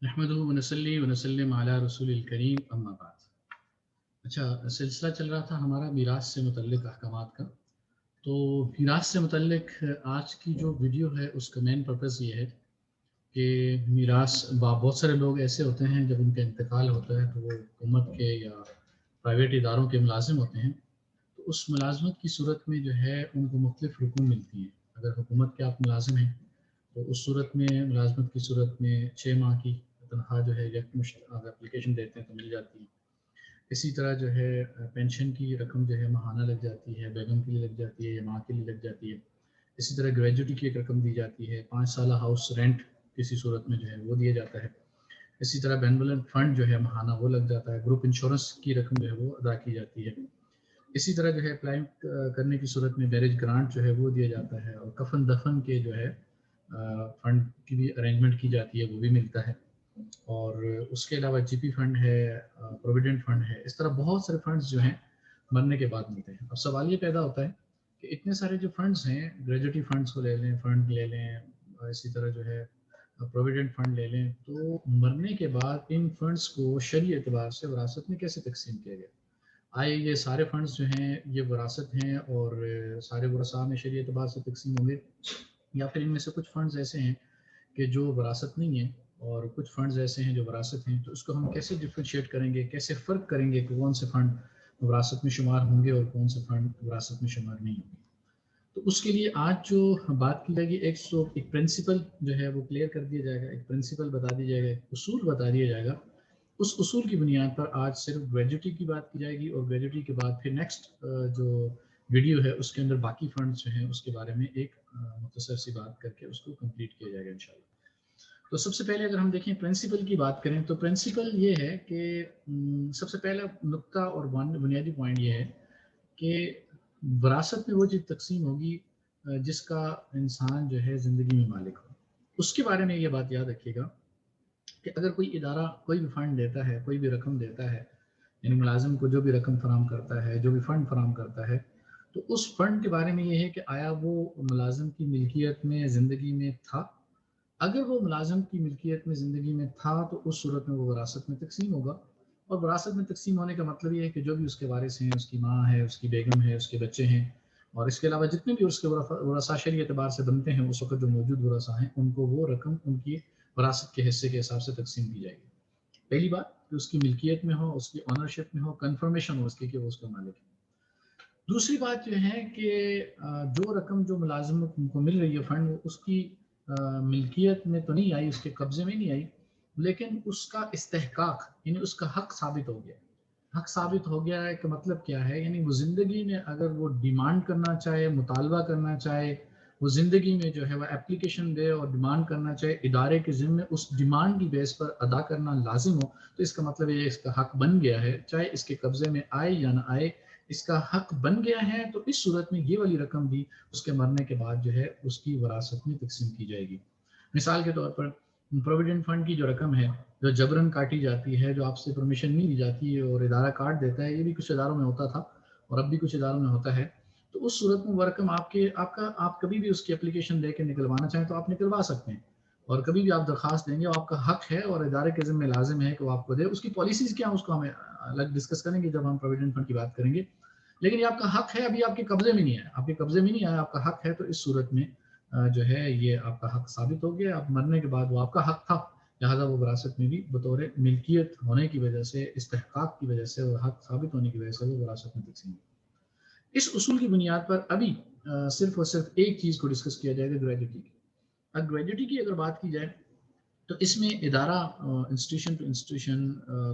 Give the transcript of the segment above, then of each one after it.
नहमदुहु व नसल्ली व नसल्लिम अला रसूलिल करीम अम्मा बाद। अच्छा, सिलसिला चल रहा था हमारा मीरास से मुतल्लिक अहकामात का। तो मीरास से मुतल्लिक आज की जो वीडियो है उसका मेन पर्पस ये है कि मीरास बहुत सारे लोग ऐसे होते हैं जब उनका इंतकाल होता है तो वो हुकूमत के या प्राइवेट इदारों के मुलाजिम होते हैं। तो उस मुलाजमत की सूरत में जो है उनको मुख्तलिफ हुकूम मिलती हैं। अगर हुकूमत के आप मुलाजिम हैं तो उस सूरत में मुलाजमत की सूरत में 6 माह की तनख्वाह जो है यकमुश्त अगर एप्लीकेशन देते हैं तो मिल जाती है। इसी तरह जो है पेंशन की रकम जो है माहाना लग जाती है, बेगम के लिए लग जाती है या माँ के लिए लग जाती है। इसी तरह ग्रेजुएटी की एक रकम दी जाती है, 5 साल हाउस रेंट किसी सूरत में जो है वो दिया जाता है। इसी तरह बेनवलेंट फंड जो है माहाना वो लग जाता है, ग्रुप इंश्योरेंस की रकम जो है वो अदा की जाती है। इसी तरह जो है अप्लाई करने की सूरत में मैरिज ग्रांट जो है वो दिया जाता है और कफन दफन के जो है फंड की भी अरेंजमेंट की जाती है, वो भी मिलता है। और उसके अलावा जीपी फंड है, प्रोविडेंट फंड है, इस तरह बहुत सारे फंड्स जो हैं मरने के बाद मिलते हैं। अब सवाल ये पैदा होता है कि इतने सारे जो फंड्स हैं, ग्रेजुएटी फंड्स को ले लें, फंड ले लें, इसी तरह जो है प्रोविडेंट फंड ले लें, तो मरने के बाद इन फंड्स को शरई एतबार से विरासत में कैसे तकसीम किया गया। आए ये सारे फंड्स जो हैं ये विरासत हैं और सारे वरसा में शरई एतबार से तकसीम होंगे, या फिर इनमें से कुछ फंड्स ऐसे हैं कि जो विरासत नहीं है और कुछ फंड्स ऐसे हैं जो विरासत हैं। तो उसको हम कैसे डिफ्रेंशिएट करेंगे, कैसे फ़र्क करेंगे कि कौन से फ़ंड विरासत में शुमार होंगे और कौन से फ़ंड विरासत में शुमार नहीं होंगे। तो उसके लिए आज जो बात की जाएगी, एक प्रिंसिपल जो है वो क्लियर कर दिया जाएगा, एक प्रिंसिपल बता दिया जाएगा, एक उसूल बता दिया जाएगा। उस उसूल की बुनियाद पर आज सिर्फ ग्रेजुएटी की बात की जाएगी और ग्रेजुएटी के बाद फिर नेक्स्ट जो वीडियो है उसके अंदर बाकी फंड्स जो हैं उसके बारे में एक मुख्तसर सी बात करके उसको कंप्लीट किया जाएगा इंशाल्लाह। तो सबसे पहले अगर हम देखें प्रिंसिपल की बात करें तो प्रिंसिपल ये है कि सबसे पहला नुक्ता और बुनियादी पॉइंट ये है कि विरासत में वो चीज़ तकसीम होगी जिसका इंसान जो है ज़िंदगी में मालिक हो। उसके बारे में ये बात याद रखिएगा कि अगर कोई इदारा कोई भी फ़ंड देता है, कोई भी रकम देता है, यानी मुलाजिम को जो भी रकम फराम करता है, जो भी फ़ंड फराम करता है, तो उस फ़ंड के बारे में ये है कि आया वो मुलाजिम की मिल्कियत में ज़िंदगी में था। अगर वो मुलाजिम की मिल्कियत में ज़िंदगी में था तो उस सूरत में वो विरासत में तकसीम होगा। और विरासत में तकसीम होने का मतलब ये है कि जो भी उसके वारिस हैं, उसकी माँ है, उसकी बेगम है, उसके बच्चे हैं और इसके अलावा जितने भी उसके वरसा शरई एतबार से बनते हैं उस वक्त जो मौजूद वरसा हैं, उनको वो रकम उनकी विरासत के हिस्से के हिसाब से तकसीम की जाएगी। पहली बात कि उसकी मिल्कियत में हो, उसकी ऑनरशिप में हो, कन्फर्मेशन हो उसकी कि वो उसका मालिक है। दूसरी बात जो है कि जो रकम जो मुलाजिम को मिल रही है फ़ंड, उसकी मिल्कियत में तो नहीं आई, उसके कब्ज़े में नहीं आई, लेकिन उसका इस्तेहकाक यानी उसका हक साबित हो गया। हक साबित हो गया है कि मतलब क्या है, यानी वो ज़िंदगी में अगर वो डिमांड करना चाहे, मुतालबा करना चाहे, वो ज़िंदगी में जो है वो एप्लीकेशन दे और डिमांड करना चाहे, इदारे के ज़िम्मे उस डिमांड की बेस पर अदा करना लाजिम हो, तो इसका मतलब ये इसका हक बन गया है, चाहे इसके कब्ज़े में आए या ना आए, इसका हक बन गया है। तो इस सूरत में ये वाली रकम भी उसके मरने के बाद जो है उसकी वरासत में तकसीम की जाएगी। मिसाल के तौर पर प्रोविडेंट फंड की जो रकम है, जो जबरन काटी जाती है, जो आपसे परमिशन नहीं ली जाती है और इदारा काट देता है, ये भी कुछ इदारों में होता था और अब भी कुछ इदारों में होता है। तो उस सूरत में वो रकम आप कभी भी उसकी एप्लीकेशन दे के निकलवाना चाहें तो आप निकलवा सकते हैं और कभी भी आप दरख्वास्त देंगे, वो आपका हक है और इदारे के ज़िम्मे लाजिम है कि वो आपको दे। उसकी पॉलिसीज़ क्या है उसको हमें अलग डिस्कस करेंगे जब हम प्रोविडेंट फंड की बात करेंगे। लेकिन ये आपका हक है, अभी आपके कब्जे में नहीं है, आपके कब्जे में नहीं आया, आपका हक है। तो इस सूरत में जो है ये आपका हक साबित हो गया। आप मरने के बाद वो आपका हक था, लिहाजा वो विरासत में भी बतौर मिल्कियत होने की वजह से, इस्तेहकाक की वजह से और हक साबित होने की वजह से वो विरासत में तकसीम हुई। इस उसूल की बुनियाद पर अभी सिर्फ और सिर्फ एक चीज़ को डिस्कस किया जाएगा, ग्रेजुएटी की। अब ग्रेजुएटी की अगर बात की जाए तो इसमें इदारा, institution to institution,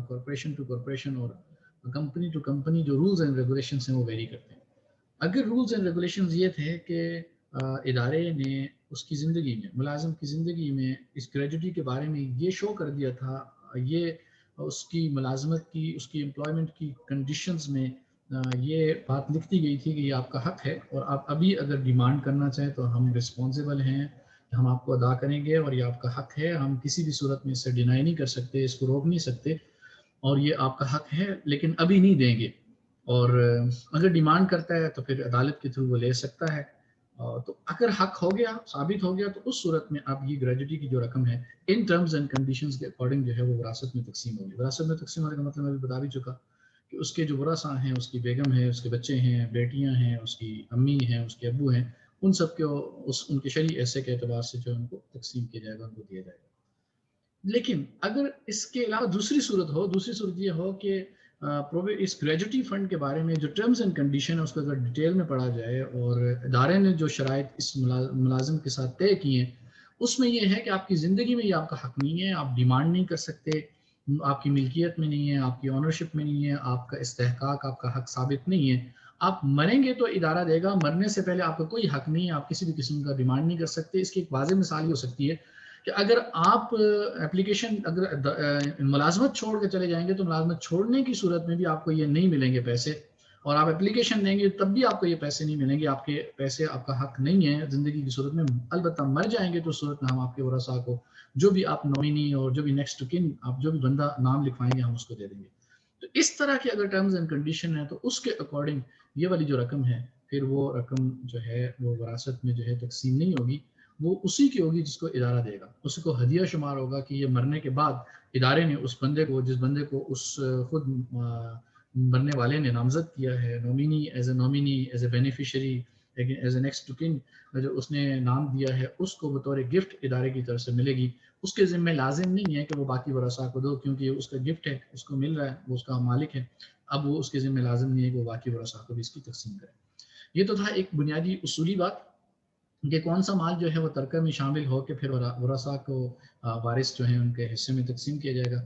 corporation to corporation और कंपनी टू कंपनी जो रूल्स एंड रेगुलेशंस हैं वो वेरी करते हैं। अगर रूल्स एंड रेगुलेशंस ये थे कि इदारे ने उसकी ज़िंदगी में, मुलाजिम की ज़िंदगी में इस ग्रेजुएटी के बारे में ये शो कर दिया था, ये उसकी मुलाजमत की, उसकी एम्प्लॉयमेंट की कंडीशंस में ये बात लिख दी गई थी कि ये आपका हक है और आप अभी अगर डिमांड करना चाहें तो हम रिस्पॉन्सिबल हैं, हम आपको अदा करेंगे और ये आपका हक है, हम किसी भी सूरत में इसे डिनाई नहीं कर सकते, इसको रोक नहीं सकते और ये आपका हक है, लेकिन अभी नहीं देंगे। और अगर डिमांड करता है तो फिर अदालत के थ्रू वो ले सकता है تو اگر حق ہو گیا، ثابت ہو گیا، تو اس صورت میں اب یہ گریجوٹی کی جو رقم ہے ان ٹرمز اینڈ کنڈیشنز کے اکارڈنگ جو ہے وہ وراثت میں تقسیم ہوگی. وراثت میں تقسیم ہونے کا مطلب میں بھی بتا بھی چکا کہ اس کے جو ورثاء ہیں، اس کی بیگم ہے، اس کے بچے ہیں، بیٹیاں ہیں، اس کی امی ہیں، اس کے ابو ہیں، ان سب کو ان کے شرعی حصے کے اعتبار سے جو ان کو تقسیم کیا جائے گا، ان کو دیا جائے گا. لیکن اگر اس کے علاوہ دوسری صورت یہ ہو کہ اس گریجوٹی فنڈ کے بارے میں جو ٹرمز اینڈ کنڈیشن ہے اس کو اگر ڈیٹیل میں پڑھا جائے اور ادارے نے جو شرائط اس ملازم کے ساتھ طے کی ہیں، اس میں یہ ہے کہ آپ کی زندگی میں یہ آپ کا حق نہیں ہے، آپ ڈیمانڈ نہیں کر سکتے، آپ کی ملکیت میں نہیں ہے، آپ کی اونرشپ میں نہیں ہے، آپ کا استحقاق، آپ کا حق ثابت نہیں ہے. آپ مریں گے تو ادارہ دے گا، مرنے سے پہلے آپ کا کوئی حق نہیں ہے، آپ کسی بھی قسم کا ڈیمانڈ نہیں کر سکتے. اس کی ایک واضح مثال یہ ہو سکتی ہے کہ اگر آپ اپلیکیشن اگر ملازمت چھوڑ کے چلے جائیں گے تو ملازمت چھوڑنے کی صورت میں بھی آپ کو یہ نہیں ملیں گے پیسے، اور آپ اپلیکیشن دیں گے تب بھی آپ کو یہ پیسے نہیں ملیں گے. آپ کے پیسے، آپ کا حق نہیں ہے زندگی کی صورت میں. البتہ مر جائیں گے تو اس صورت میں ہم آپ کے ورثاء کو جو بھی آپ نومینی اور جو بھی نیکسٹ کن آپ جو بھی بندہ نام لکھوائیں گے ہم اس کو دے دیں گے. تو اس طرح کے اگر ٹرمز اینڈ کنڈیشن ہیں تو اس کے اکارڈنگ یہ والی جو رقم ہے پھر وہ رقم جو ہے وہ وراثت میں جو ہے تقسیم نہیں ہوگی، وہ اسی کی ہوگی جس کو ادارہ دے گا. اس کو ہدیہ شمار ہوگا کہ یہ مرنے کے بعد ادارے نے اس بندے کو، جس بندے کو اس خود مرنے والے نے نامزد کیا ہے، nominee, as a beneficiary, as a next to kin, جو اس نے نام دیا ہے، اس کو بطور گفٹ ادارے کی طرف سے ملے گی. اس کے ذمہ لازم نہیں ہے کہ وہ باقی ورثاء کو دو، کیونکہ اس کا گفٹ ہے، اس کو مل رہا ہے، وہ اس کا مالک ہے. اب وہ اس کے ذمہ لازم نہیں ہے کہ وہ باقی ورثاء کو بھی اس کی تقسیم کرے. یہ تو تھا ایک بنیادی اصولی بات کہ کون سا مال جو ہے وہ ترکہ میں شامل ہو کے پھر ورثاء کو وارث جو ہیں ان کے حصے میں تقسیم کیا جائے گا.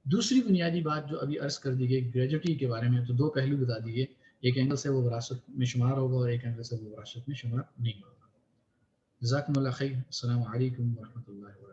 دوسری بنیادی بات جو ابھی عرض کر دی گئی گریجوٹی کے بارے میں، تو دو پہلو بتا دیے، ایک اینگل سے وہ وراثت میں شمار ہوگا اور ایک اینگل سے وہ وراثت میں شمار نہیں ہوگا. جزاکم اللہ خیر. السلام علیکم ورحمۃ اللہ وبرکاتہ.